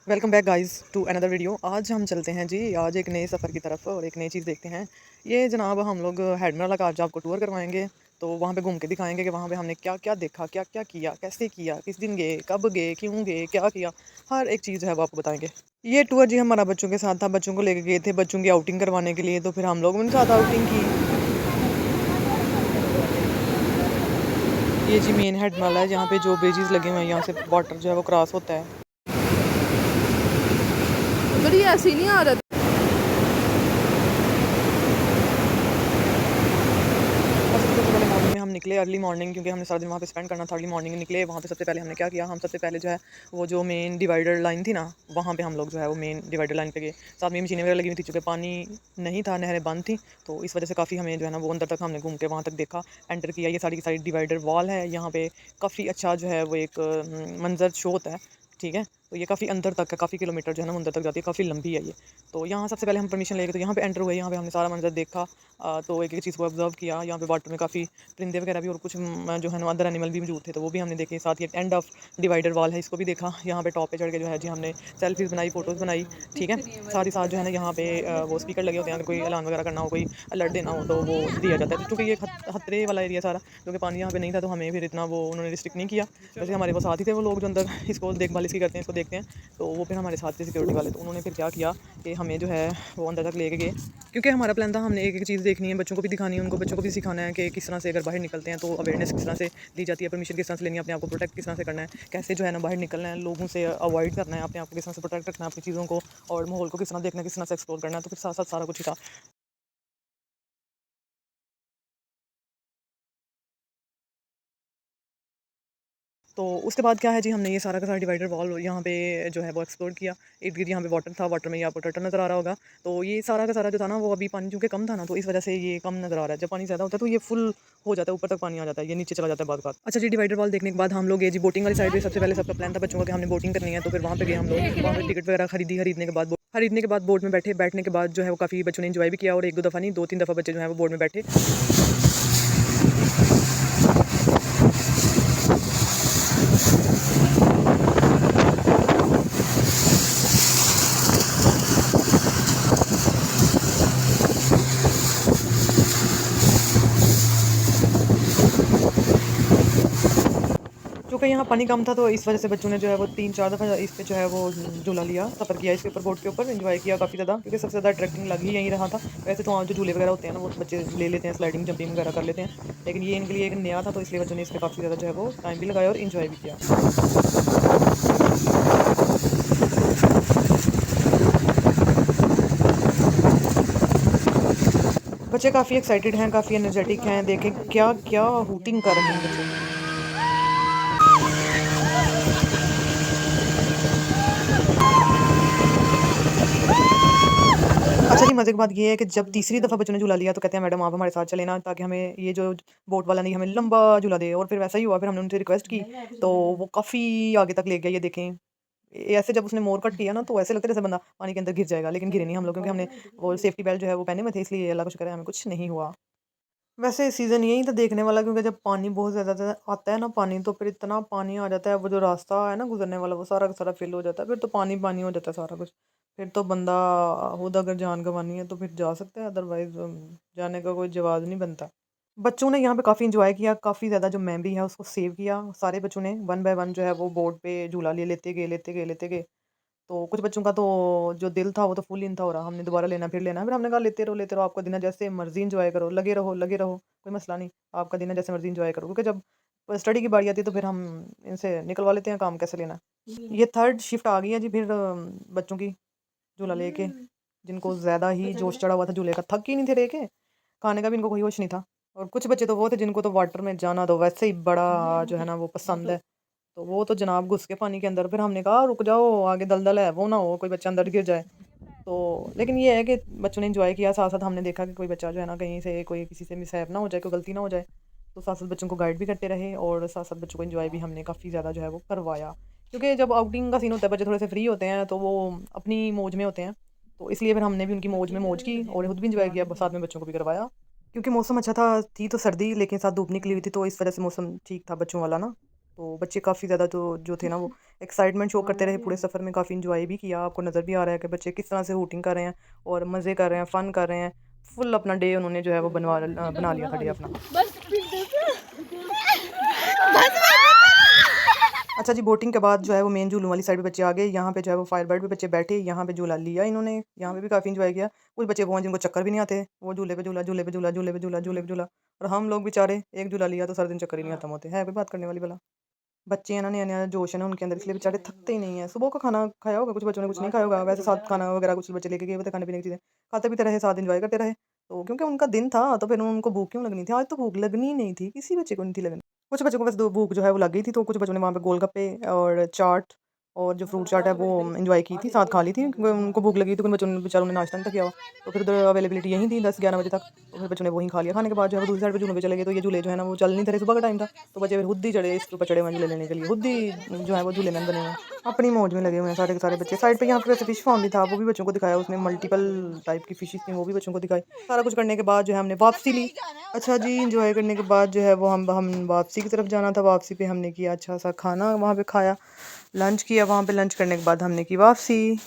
Welcome back guys to another video. आज हम चलते हैं जी आज एक नए सफ़र की तरफ और एक नई चीज़ देखते हैं। ये जनाब हम लोग हेडमरा का आज आपको टूर करवाएंगे। तो वहाँ पे घूम के दिखाएंगे कि वहाँ पे हमने क्या क्या देखा, क्या क्या किया, कैसे किया, किस दिन गए, कब गए, क्यों गए, क्या किया, हर एक चीज़ है वो आपको बताएंगे। ये टूर जी हमारा बच्चों के साथ था, बच्चों को लेके गए थे बच्चों की आउटिंग करवाने के लिए। तो फिर हम लोग उनके साथ आउटिंग की। ये जी मेन हेडमरा है, जहाँ पे जो ब्रिजेस लगे हुए हैं यहाँ से वाटर जो है वो क्रॉस होता है। बड़ी ऐसी नहीं आ रहा। वैसे तो सबसे पहले मॉर्निंग में हम निकले, अर्ली मॉर्निंग, क्योंकि हमने सारा दिन वहाँ पे स्पेंड करना था। अर्ली मॉर्निंग निकले। वहाँ पे सबसे पहले हमने क्या किया, हम सबसे पहले जो है वो जो मेन डिवाइडर लाइन थी ना, वहाँ पे हम लोग जो है वो मेन डिवाइडर लाइन पे गए। साथ में मशीनें वगैरह लगी हुई थी, चूँकि पानी नहीं था, नहरें बंद थी, तो इस वजह से काफ़ी हमें जो है ना वो अंदर तक हमने घूम के वहाँ तक देखा, एंटर किया। ये सारी की सारी डिवाइडर वॉल है। यहाँ पे काफ़ी अच्छा जो है वो एक मंजर शो होता है। ठीक है, तो ये काफ़ी अंदर तक है, काफ़ी किलोमीटर जो है ना अंदर तक जाती है, काफ़ी लंबी है ये। तो यहाँ सबसे पहले हम परमिशन लेके तो यहाँ पे एंटर हुए। यहाँ पे हमने सारा मंजर देखा। तो एक एक चीज़ को ऑब्जर्व किया। यहाँ पे वाटर में काफ़ी परिंदे वगैरह भी और कुछ जो है ना अदर एनिमल भी मौजूद थे, तो वो भी हमने देखे। साथ ही एंड ऑफ डिवाइडर वॉल है, इसको भी देखा। यहाँ पे टॉप पे चढ़ के जो है जी हमने सेल्फीज़ बनाई, फ़ोटोज़ बनाई। ठीक है, साथ ही साथ जो है ना यहाँ पे वो स्पीकर लगे होते हैं, अगर कोई ऐलान वगैरह करना हो, कोई अलर्ट देना हो, तो वो दिया जाता है। तो चूँकि ये खतरे वाला एरिया सारा, क्योंकि पानी यहाँ पे नहीं था, तो हमें फिर इतना वो उन्होंने रिस्ट्रिक्ट नहीं किया। वैसे हमारे वो साथ ही थे वो लोग जो अंदर इसको देखभाल इसकी करते हैं, इसको देखते हैं, तो वो फिर हमारे साथ थे सिक्योरिटी वाले। तो उन्होंने फिर क्या किया कि हमें जो है वो अंदर तक लेके गए, क्योंकि हमारा प्लान था हमने एक एक चीज़ देखनी है, बच्चों को भी दिखानी है, उनको बच्चों को भी सिखाना है कि किस तरह से अगर बाहर निकलते हैं तो अवेयरनेस किस तरह से दी जाती है, परमिशन किस तरह से लेनी है, अपने आप को प्रोटेक्ट किस तरह से करना है, कैसे जो है ना बाहर निकलना है, लोगों से अवॉइड करना है, अपने आप को किस तरह से प्रोटेक्ट रखना है, अपनी चीज़ों को और माहौल को किस तरह देखना है, किस तरह से एक्सप्लोर करना है। तो फिर साथ साथ सारा कुछ ही था। तो उसके बाद क्या है जी, हमने ये सारा का सारा डिवाइडर वॉल यहाँ पे जो है वो एक्सप्लोर किया। इर्द गिर्द यहाँ पे वाटर था, वाटर में ये आपको टर्टल नज़र आ रहा होगा। तो ये सारा का सारा जो था ना वो अभी पानी चूँकि कम था ना, तो इस वजह से ये कम नज़र आ रहा है। जब पानी ज़्यादा होता है तो ये फुल हो जाता है, ऊपर तक पानी आ जाता है, ये नीचे चला जाता है बाद बात। अच्छा जी, डिवाइडर वॉल देखने के बाद हम लोग ये जी बोटिंग वाली साइड पे, सबसे पहले सबका प्लान था बच्चों का कि हमने बोटिंग करनी है, तो फिर वहाँ पे गए हम लोग। वहाँ पे टिकट वगैरह खरीदने के बाद बोट में बैठने के बाद जो है वो काफ़ी बच्चों ने इन्जॉय भी किया, और एक दो दफ़ा नहीं, दो तीन दफ़ा बच्चे जो है वो बोट में बैठे। चूँकि यहाँ पानी कम था, तो इस वजह से बच्चों ने जो है वो 3-4 दफ़ा इस पे जो है वो झूला लिया, सफ़र किया इसके ऊपर, बोट के ऊपर एंजॉय किया काफ़ी ज़्यादा, क्योंकि सबसे ज़्यादा अट्रैक्टिंग लग ही यहीं रहा था। वैसे तो वहाँ जो झूले वगैरह होते हैं ना वो तो बच्चे ले लेते हैं, स्लाइडिंग जंपिंग वगैरह कर लेते हैं, लेकिन ये इनके लिए एक नया था, तो इसलिए बच्चों ने इस पे काफ़ी ज़्यादा जो है वो टाइम भी लगाया और एंजॉय भी किया। बच्चे काफ़ी एक्साइटेड हैं, काफ़ी एनर्जेटिक हैं। देखें क्या क्या हूटिंग कर रहे हैं बच्चे। अच्छा जी, मज़े की बात ये है कि जब तीसरी दफ़ा बच्चों ने झूला लिया तो कहते हैं मैडम आप हमारे साथ चलें ना, ताकि हमें ये जो बोट वाला नहीं हमें लंबा झूला दे। और फिर वैसा ही हुआ, फिर हमने उनसे रिक्वेस्ट की, तो वो काफ़ी आगे तक ले गया। ये देखें, ऐसे जब उसने मोर कट किया ना, तो ऐसे लगता है जैसे बंदा पानी के अंदर गिर जाएगा, लेकिन गिरे नहीं हम लोग, क्योंकि हमने वो सेफ्टी बेल्ट जो है वो पहने हुए थे, इसलिए अल्लाह का शुक्र है हमें कुछ नहीं हुआ। वैसे सीज़न यही था देखने वाला, क्योंकि जब पानी बहुत ज़्यादा आता है ना पानी, तो फिर इतना पानी आ जाता है, वो जो रास्ता है ना गुजरने वाला वो सारा का सारा फिल हो जाता है, फिर तो पानी पानी हो जाता है सारा कुछ। फिर तो बंदा खुद अगर जान गंवानी है तो फिर जा सकता है, अदरवाइज जाने का कोई जवाब नहीं बनता। बच्चों ने यहाँ पे काफ़ी इंजॉय किया, काफ़ी ज़्यादा जो मेमोरी है उसको सेव किया। सारे बच्चों ने वन बाय वन जो है वो बोर्ड पे झूला लेते गए। तो कुछ बच्चों का तो जो दिल था वो तो फुल इन था हो रहा, हमने दोबारा लेना, फिर लेना। फिर हमने कहा लेते रहो, आपका दिन है, जैसे मर्ज़ी एन्जॉय करो, लगे रहो, कोई मसला नहीं। आपका दिन है, जैसे मर्ज़ी एन्जॉय करो, क्योंकि जब स्टडी की बारी आती है तो फिर हम इनसे निकलवा लेते हैं काम, कैसे लेना है। ये थर्ड शिफ्ट आ गई है जी फिर बच्चों की झूला लेके, जिनको ज़्यादा ही जोश चढ़ा हुआ था झूले का, थक ही नहीं थे रह के, खाने का भी इनको कोई होश नहीं था। और कुछ बच्चे तो वो थे जिनको तो वाटर में जाना तो वैसे ही बड़ा जो है ना वो पसंद है। तो वो तो जनाब घुस के पानी के अंदर, फिर हमने कहा रुक जाओ, आगे दलदल है, वो ना हो कोई बच्चा अंदर गिर जाए। तो लेकिन ये है कि बच्चों ने एंजॉय किया। साथ साथ हमने देखा कि कोई बच्चा जो है ना कहीं से कोई किसी से मिसहैप ना हो जाए, कोई गलती ना हो जाए, तो साथ साथ बच्चों को गाइड भी करते रहे, और साथ साथ बच्चों को एंजॉय भी हमने काफ़ी ज़्यादा जो है वो करवाया। क्योंकि जब आउटिंग का सीन होता है, बच्चे थोड़े से फ्री होते हैं, तो वो अपनी मौज में होते हैं, तो इसलिए फिर हमने भी उनकी मौज में मौज की और खुद भी एंजॉय किया, साथ में बच्चों को भी करवाया। क्योंकि मौसम अच्छा था, थी तो सर्दी, लेकिन साथ धूप निकली हुई थी, तो इस वजह से मौसम ठीक था बच्चों वाला ना। तो बच्चे काफ़ी ज़्यादा जो थे ना वो एक्साइटमेंट शो करते रहे पूरे सफ़र में, काफ़ी इंजॉय भी किया। आपको नज़र भी आ रहा है कि बच्चे किस तरह से हूटिंग कर रहे हैं और मज़े कर रहे हैं, फ़न कर रहे हैं। फुल अपना डे उन्होंने जो है वो बना लिया था डे अपना। अच्छा जी, बोटिंग के बाद जो है वो मेन झूलों वाली साइड पे बच्चे आ गए। यहाँ पे जो है वो फायर बर्ड पे बच्चे बैठे, यहाँ पे झूला लिया इन्होंने, यहाँ पे भी काफ़ी इंजॉय किया। कुछ बच्चे वो हैं जिनको चक्कर भी नहीं आते, वो झूले पे झूला, झूले पे झूला, झूले पे झूला, झूले पे झूला। और हम लोग बेचारे एक झूला लिया तो सारा दिन चक्कर ही नहीं खत्म होते। है कोई बात करने वाली भला? बच्चे हैं ना, नया-नया जोश है ना उनके अंदर, इसलिए बेचारे थकते ही नहीं हैं। सुबह का खाना खाया होगा कुछ बच्चों ने, कुछ नहीं खाया होगा। वैसे साथ खाना वगैरह कुछ बच्चे लेके गए हुए थे खाने-पीने की चीज़ें। खाते-पीते रहे, साथ एन्जॉय करते रहे। तो क्योंकि उनका दिन था तो फिर उनको भूख क्यों लगनी थी? आज तो भूख लगनी ही नहीं थी, किसी बच्चे को नहीं थी लगनी। कुछ बच्चों को बस दो भूख जो है वो लग गई थी, तो कुछ बच्चों ने वहाँ पे गोलगप्पे और चाट और जो फ्रूट चाट है वो एन्जॉय की थी, साथ खा ली थी। क्योंकि उनको भूख लगी थी, तो उन बच्चों ने बेचारों ने नाश्ता नहीं था किया हुआ। तो फिर उधर अवेलेबिलिटी यहीं थी 10-11 बजे तक। तो फिर बच्चों ने वहीं खा लिया। खाने के बाद जो है वो दूसरी साइड पे झूलों पे चले गए। तो ये झूले जो है ना वो चल नहीं थे रहे, सुबह का टाइम था। तो बच्चे फिर खुद ही चढ़े, इसके ऊपर चढ़े हुए हैं झूले लेने के लिए। खुद ही जो है वो झूले में बने हुए हैं। अपनी मौज में लगे हुए हैं सारे के सारे बच्चे। साइड पे यहाँ पे वैसे फिश फार्म भी था, वो भी बच्चों को दिखाया। उसमें मल्टीपल टाइप की फिशेज़ थी, वो भी बच्चों को दिखाई। सारा कुछ करने के बाद जो है हमने वापसी ली। अच्छा जी, एन्जॉय करने के बाद जो है वो हम वापसी की तरफ जाना था। वापसी पे हमने किया अच्छा सा खाना वहाँ पे खाया, लंच किया वहाँ पे। लंच करने के बाद हमने की वापसी।